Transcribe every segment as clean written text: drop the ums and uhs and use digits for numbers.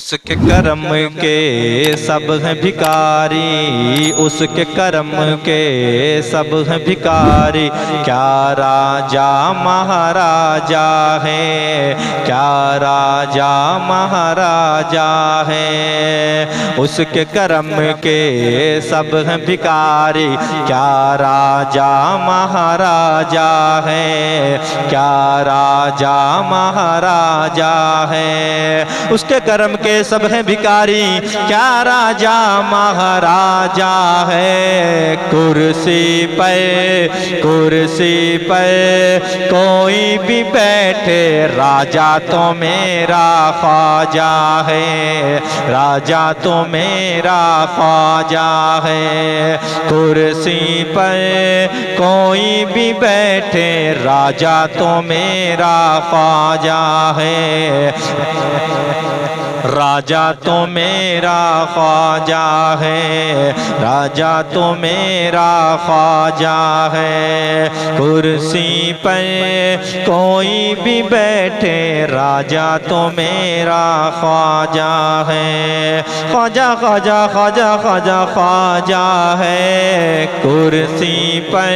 उसके करम के सब हैं भिकारी, उसके करम के सब हैं भिकारी। क्या राजा महाराजा है, क्या राजा महाराजा है। उसके करम के सब हैं भिकारी, क्या राजा महाराजा है, क्या राजा महाराजा है। उसके करम के सब हैं भिकारी, क्या राजा महाराजा है। कुर्सी पे कोई भी बैठे, राजा तो मेरा ख्वाजा है, राजा तो मेरा ख्वाजा है। कुर्सी पे कोई भी बैठे, राजा तो मेरा ख्वाजा है, राजा तो मेरा ख्वाजा है, राजा तो मेरा ख्वाजा है। कुर्सी पे कोई भी बैठे, राजा तो मेरा ख्वाजा है। ख्वाजा ख्वाजा ख्वाजा ख्वाजा ख्वाजा है। कुर्सी पे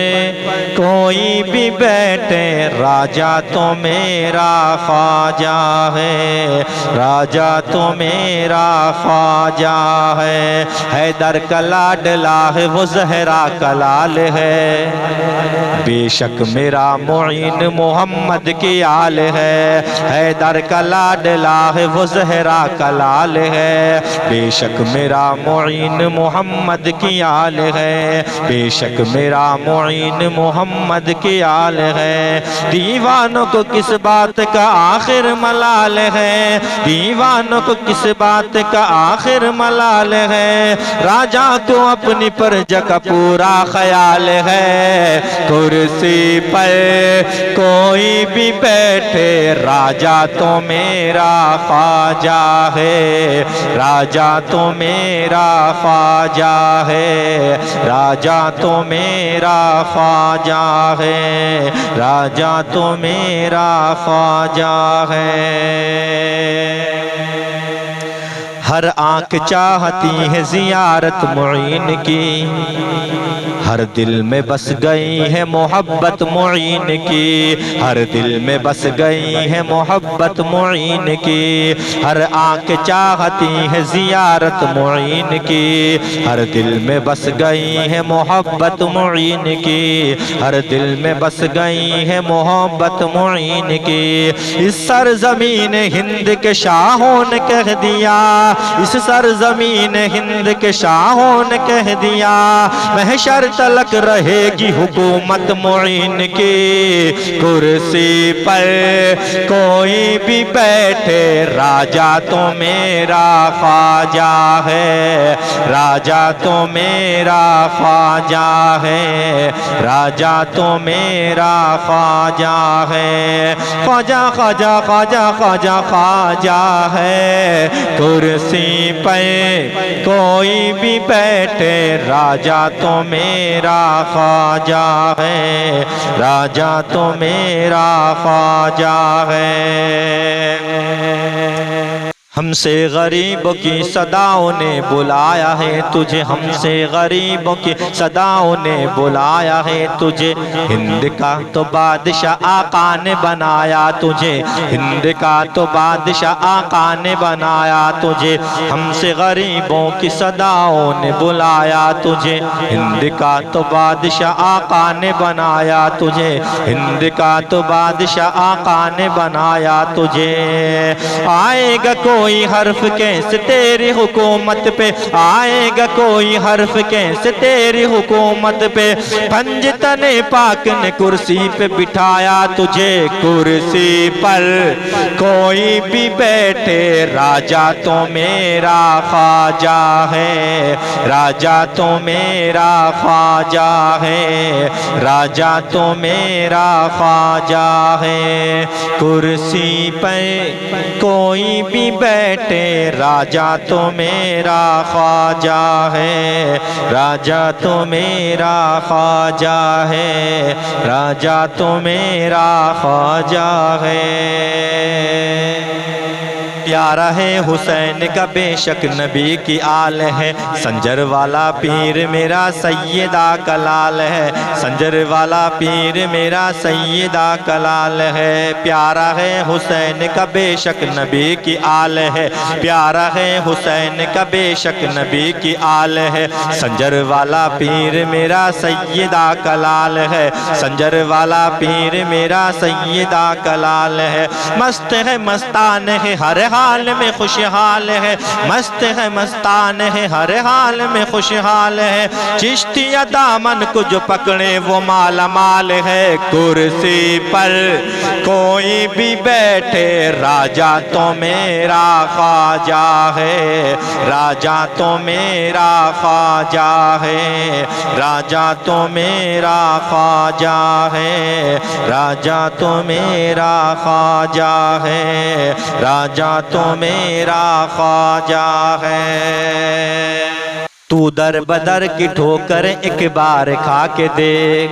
कोई भी बैठे, राजा तो मेरा ख्वाजा है, राजा तो मेरा ख्वाजा है। हैदर का लाडला है, वो ज़हरा का लाल है। बेशक मेरा मुईन मोहम्मद की आल है। हैदर का लाडला है, वो ज़हरा का लाल है। बेशक मेरा मुईन मोहम्मद की आल है, बेशक मेरा मुईन मोहम्मद की आल है। दीवानों को किस बात का आखिर मलाल है, दीवानों को किस बात का आखिर मलाल है। राजा को अपनी प्रजा का पूरा ख्याल है। कुर्सी पर कोई भी बैठे, राजा तो मेरा ख्वाजा है, राजा तो मेरा ख्वाजा है, राजा तो मेरा ख्वाजा है, राजा तो मेरा ख्वाजा है। हर आंख चाहती है ज़ियारत मुईन की, हर दिल में बस गई है मोहब्बत मुईन की, हर दिल में बस गई है मोहब्बत मुईन की। हर आंख चाहती है ज़ियारत मुईन की, हर दिल में बस गई है मोहब्बत मुईन की, हर दिल में बस गई है मोहब्बत मुईन की। इस सरज़मीन हिंद के शाहों ने कह दिया, इस सरज़मीन हिंद के शाहों ने कह दिया, महशर तलक रहेगी हुकूमत मुईन की। कुर्सी पर कोई भी बैठे, राजा तो मेरा ख्वाजा है, राजा तो मेरा ख्वाजा है, राजा तो मेरा ख्वाजा है। ख्वाजा ख्वाजा ख्वाजा ख्वाजा ख्वाजा है। कुर्सी पे कोई भी बैठे, राजा तो मेरा ख्वाजा है, राजा तो मेरा ख्वाजा है। हमसे गरीबों की सदाओं ने बुलाया है तुझे, हमसे गरीबों की सदाओं ने बुलाया है तुझे। हिंद का तो बादशाह आका ने बनाया तुझे, हिंद का तो बादशाह आका ने बनाया तुझे। हमसे गरीबों की सदाओं ने बुलाया तुझे, हिंद का तो बादशाह आका ने बनाया तुझे, हिंद का तो बादशाह आका ने बनाया तुझे। आएगा कोई हर्फ कैसे तेरी हुकूमत पे, आएगा कोई हर्फ कैसे तेरी हुकूमत पे। पंजतने पाक ने कुर्सी पे बिठाया तुझे, कुर्सी पर कोई भी बैठे, राजा तो मेरा ख्वाजा है, राजा तो मेरा ख्वाजा है, राजा तो मेरा ख्वाजा है। कुर्सी पे कोई भी बैठे, राजा तो मेरा ख्वाजा है, राजा तो मेरा ख्वाजा है, राजा तो मेरा ख्वाजा है। प्यारा है हुसैन का बेशक नबी की आल है। संजर वाला पीर मेरा सैयदा कलाल है, संजर वाला पीर मेरा सैयदा कलाल है। प्यारा है हुसैन का बेशक नबी की आल है, प्यारा है हुसैन का बेशक नबी की आल है। संजर वाला पीर मेरा सैयदा कलाल है, संजर वाला पीर मेरा सैयदा कलाल है। मस्त है मस्तान है हर हाल में खुशहाल है, मस्त है मस्तान है हर हाल में खुशहाल है। चिश्तिया दामन को जो पकड़े वो माला माल है। कुर्सी पर कोई भी बैठे राजा तो मेरा ख्वाजा है, राजा तो मेरा ख्वाजा है, राजा तो मेरा ख्वाजा है, राजा तो मेरा ख्वाजा है, राजा तो मेरा ख्वाजा है। तू दर बदर की ठोकर एक बार खा के देख,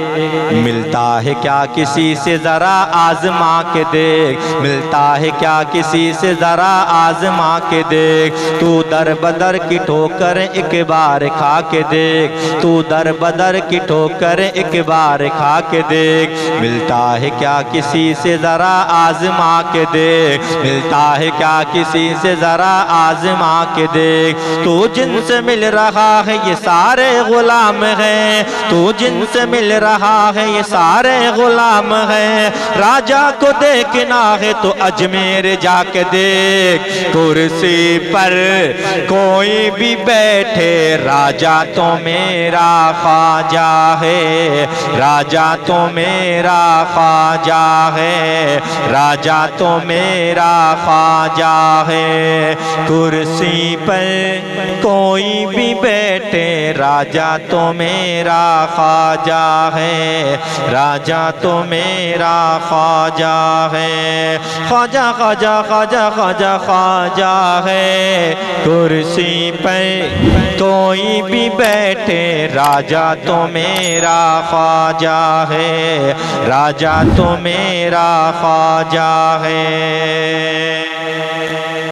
मिलता है क्या किसी से जरा आजमा के देख, मिलता है क्या किसी से जरा आजमा के देख। तू दर बदर की ठोकर एक बार खा के देख, तू दर बदर की ठोकर एक बार खा के देख। मिलता है क्या किसी से जरा आजमा के देख, मिलता है क्या किसी से जरा आजमा के देख। तू जिनसे मिल रहा है ये सारे गुलाम हैं, तू जिनसे मिल रहा है ये सारे गुलाम हैं। राजा को देखना है तो अजमेर जाके देख, कुर्सी पर कोई भी बैठे राजा तो मेरा ख्वाजा है, राजा तो मेरा ख्वाजा है, राजा तो मेरा ख्वाजा है। कुर्सी पर कोई भी बैठे राजा तो मेरा ख्वाजा है, राजा तो मेरा ख्वाजा है। ख्वाजा ख्वाजा ख्वाजा ख्वाजा ख्वाजा है। कुर्सी पर कोई भी बैठे राजा तो मेरा ख्वाजा है, राजा तो मेरा ख्वाजा है।